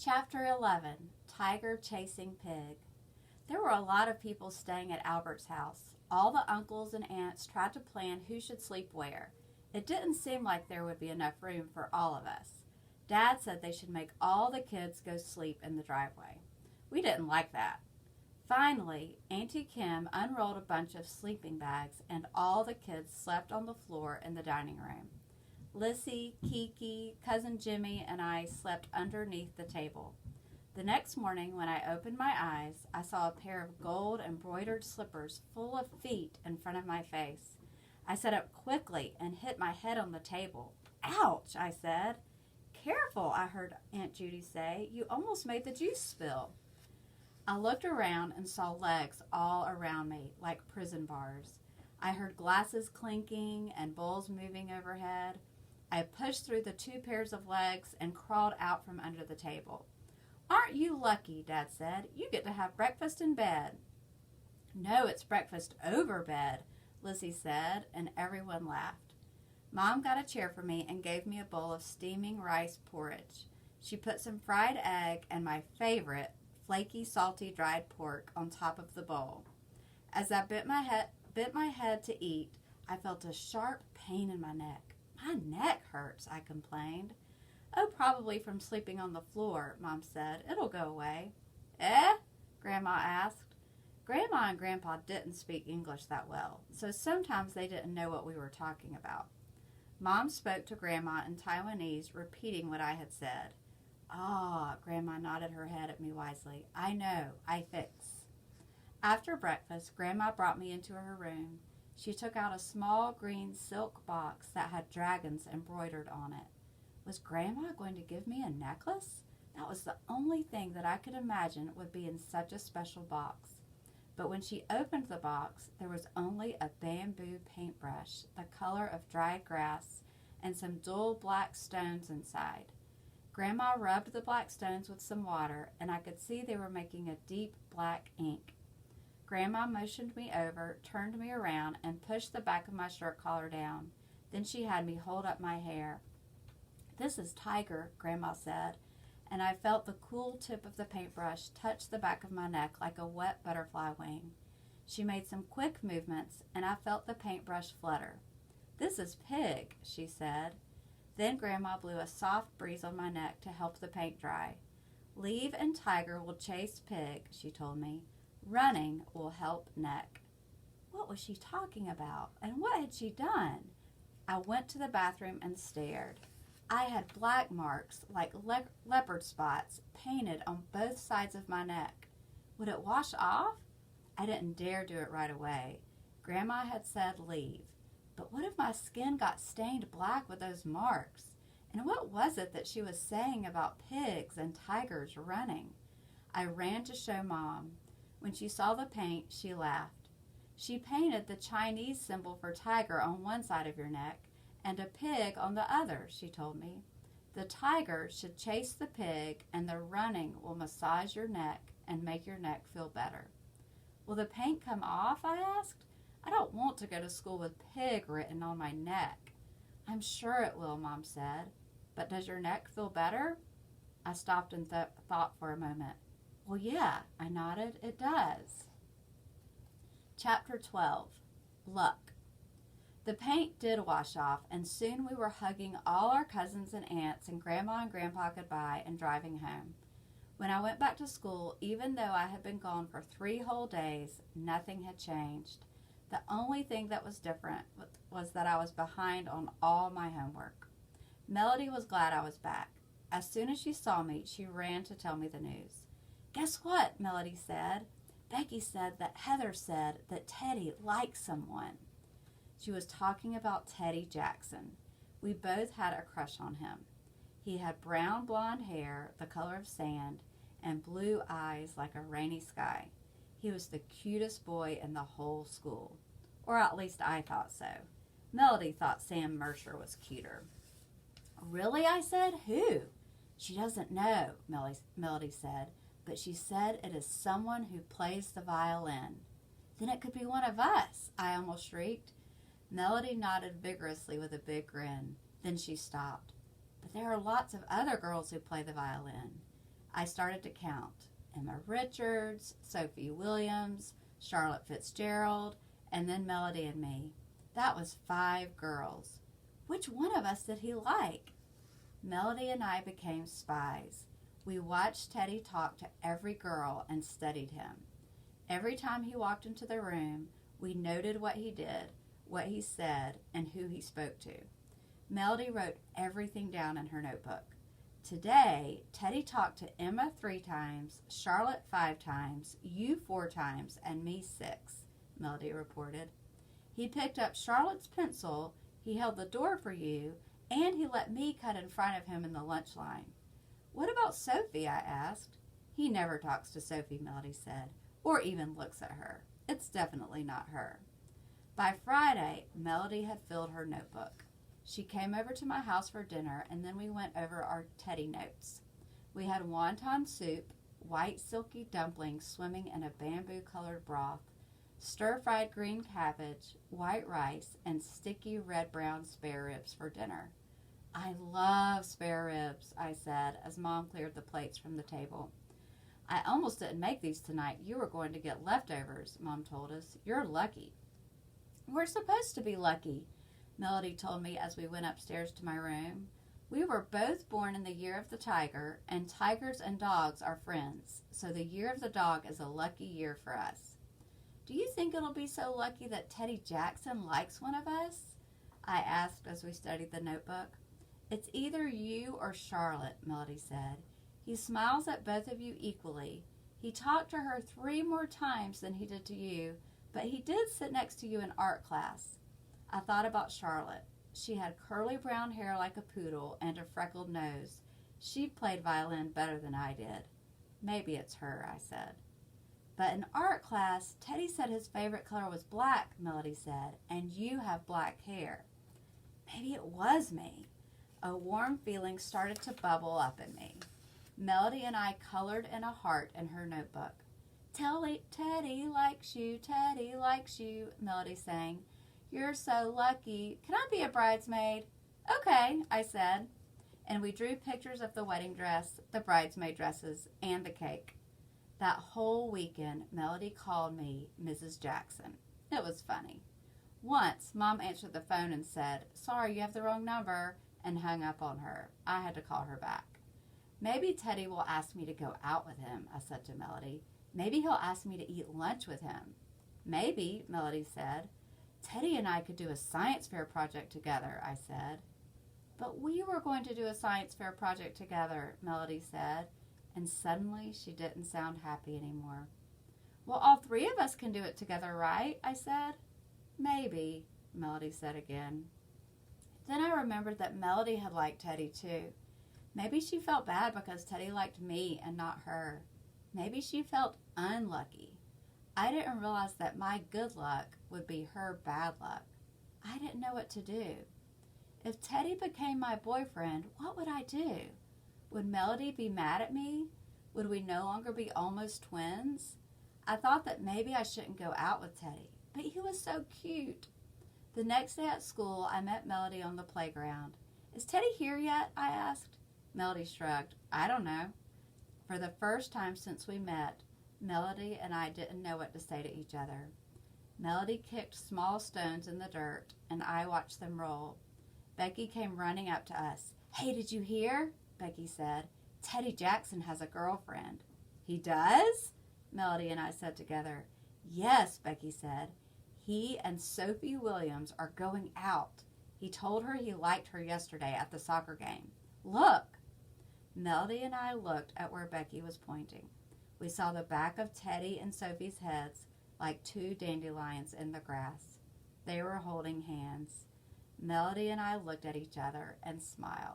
Chapter 11, Tiger Chasing Pig. There were a lot of people staying at Albert's house. All the uncles and aunts tried to plan who should sleep where. It didn't seem like there would be enough room for all of us. Dad said they should make all the kids go sleep in the driveway. We didn't like that. Finally, Auntie Kim unrolled a bunch of sleeping bags and all the kids slept on the floor in the dining room. Lissy, Kiki, Cousin Jimmy, and I slept underneath the table. The next morning, when I opened my eyes, I saw a pair of gold embroidered slippers full of feet in front of my face. I sat up quickly and hit my head on the table. "Ouch," I said. "Careful," I heard Aunt Judy say. "You almost made the juice spill." I looked around and saw legs all around me, like prison bars. I heard glasses clinking and bowls moving overhead. I pushed through the 2 pairs of legs and crawled out from under the table. "Aren't you lucky?" Dad said. "You get to have breakfast in bed." "No, it's breakfast over bed," Lissy said, and everyone laughed. Mom got a chair for me and gave me a bowl of steaming rice porridge. She put some fried egg and my favorite, flaky, salty, dried pork on top of the bowl. As I bit my head to eat, I felt a sharp pain in my neck. "My neck hurts," I complained. "Oh, probably from sleeping on the floor," Mom said. "It'll go away." "Eh?" Grandma asked. Grandma and Grandpa didn't speak English that well, so sometimes they didn't know what we were talking about. Mom spoke to Grandma in Taiwanese, repeating what I had said. "Ah," Grandma nodded her head at me wisely. "I know. I fix." After breakfast, Grandma brought me into her room. She took out a small green silk box that had dragons embroidered on it. Was Grandma going to give me a necklace? That was the only thing that I could imagine would be in such a special box. But when she opened the box, there was only a bamboo paintbrush, the color of dried grass, and some dull black stones inside. Grandma rubbed the black stones with some water, and I could see they were making a deep black ink. Grandma motioned me over, turned me around, and pushed the back of my shirt collar down. Then she had me hold up my hair. "This is Tiger," Grandma said, and I felt the cool tip of the paintbrush touch the back of my neck like a wet butterfly wing. She made some quick movements, and I felt the paintbrush flutter. "This is Pig," she said. Then Grandma blew a soft breeze on my neck to help the paint dry. "Leave and Tiger will chase Pig," she told me. "Running will help Neck." What was she talking about, and what had she done? I went to the bathroom and stared. I had black marks, like leopard spots, painted on both sides of my neck. Would it wash off? I didn't dare do it right away. Grandma had said leave. But what if my skin got stained black with those marks? And what was it that she was saying about pigs and tigers running? I ran to show Mom. When she saw the paint, she laughed. "She painted the Chinese symbol for tiger on one side of your neck and a pig on the other," she told me. "The tiger should chase the pig, and the running will massage your neck and make your neck feel better." "Will the paint come off?" I asked. "I don't want to go to school with pig written on my neck." "I'm sure it will," Mom said. "But does your neck feel better?" I stopped and thought for a moment. "Well, yeah," I nodded. "It does." Chapter 12, Luck. The paint did wash off, and soon we were hugging all our cousins and aunts and Grandma and Grandpa goodbye and driving home. When I went back to school, even though I had been gone for 3 whole days, nothing had changed. The only thing that was different was that I was behind on all my homework. Melody was glad I was back. As soon as she saw me, she ran to tell me the news. "Guess what?" Melody said. "Becky said that Heather said that Teddy likes someone." She was talking about Teddy Jackson. We both had a crush on him. He had brown blonde hair, the color of sand, and blue eyes like a rainy sky. He was the cutest boy in the whole school. Or at least I thought so. Melody thought Sam Mercer was cuter. "Really?" I said. "Who?" "She doesn't know," Melody said, "but she said it is someone who plays the violin." "Then it could be one of us," I almost shrieked. Melody nodded vigorously with a big grin. Then she stopped. "But there are lots of other girls who play the violin." I started to count. Emma Richards, Sophie Williams, Charlotte Fitzgerald, and then Melody and me. That was 5 girls. Which one of us did he like? Melody and I became spies. We watched Teddy talk to every girl and studied him. Every time he walked into the room, we noted what he did, what he said, and who he spoke to. Melody wrote everything down in her notebook. Today, Teddy talked to Emma 3 times, Charlotte 5 times, you 4 times, and me 6, Melody reported. He picked up Charlotte's pencil, he held the door for you, and he let me cut in front of him in the lunch line. What about Sophie? I asked. He never talks to Sophie, Melody said, or even looks at her. It's definitely not her. By Friday, Melody had filled her notebook. She came over to my house for dinner, and then we went over our Teddy notes. We had wonton soup, white silky dumplings swimming in a bamboo-colored broth, stir-fried green cabbage, white rice, and sticky red-brown spare ribs for dinner. I love spare ribs, I said, as Mom cleared the plates from the table. I almost didn't make these tonight. You were going to get leftovers, Mom told us. You're lucky. We're supposed to be lucky, Melody told me as we went upstairs to my room. We were both born in the year of the tiger, and tigers and dogs are friends, so the year of the dog is a lucky year for us. Do you think it'll be so lucky that Teddy Jackson likes one of us? I asked as we studied the notebook. It's either you or Charlotte, Melody said. He smiles at both of you equally. He talked to her 3 more times than he did to you, but he did sit next to you in art class. I thought about Charlotte. She had curly brown hair like a poodle and a freckled nose. She played violin better than I did. Maybe it's her, I said. But in art class, Teddy said his favorite color was black, Melody said, and you have black hair. Maybe it was me. A warm feeling started to bubble up in me. Melody and I colored in a heart in her notebook. Teddy likes you, Teddy likes you, Melody sang. You're so lucky. Can I be a bridesmaid? Okay, I said. And we drew pictures of the wedding dress, the bridesmaid dresses, and the cake. That whole weekend, Melody called me Mrs. Jackson. It was funny. Once, Mom answered the phone and said, "Sorry, you have the wrong number," and hung up on her. I had to call her back. Maybe Teddy will ask me to go out with him, I said to Melody. Maybe he'll ask me to eat lunch with him. Maybe, Melody said. Teddy and I could do a science fair project together, I said. But we were going to do a science fair project together, Melody said, and suddenly she didn't sound happy anymore. Well, all 3 of us can do it together, right? I said. Maybe, Melody said again. Then I remembered that Melody had liked Teddy too. Maybe she felt bad because Teddy liked me and not her. Maybe she felt unlucky. I didn't realize that my good luck would be her bad luck. I didn't know what to do. If Teddy became my boyfriend, what would I do? Would Melody be mad at me? Would we no longer be almost twins? I thought that maybe I shouldn't go out with Teddy, but he was so cute. The next day at school, I met Melody on the playground. Is Teddy here yet? I asked. Melody shrugged. I don't know. For the first time since we met, Melody and I didn't know what to say to each other. Melody kicked small stones in the dirt, and I watched them roll. Becky came running up to us. Hey, did you hear? Becky said. Teddy Jackson has a girlfriend. He does? Melody and I said together. Yes, Becky said. He and Sophie Williams are going out. He told her he liked her yesterday at the soccer game. Look. Melody and I looked at where Becky was pointing. We saw the back of Teddy and Sophie's heads like 2 dandelions in the grass. They were holding hands. Melody and I looked at each other and smiled.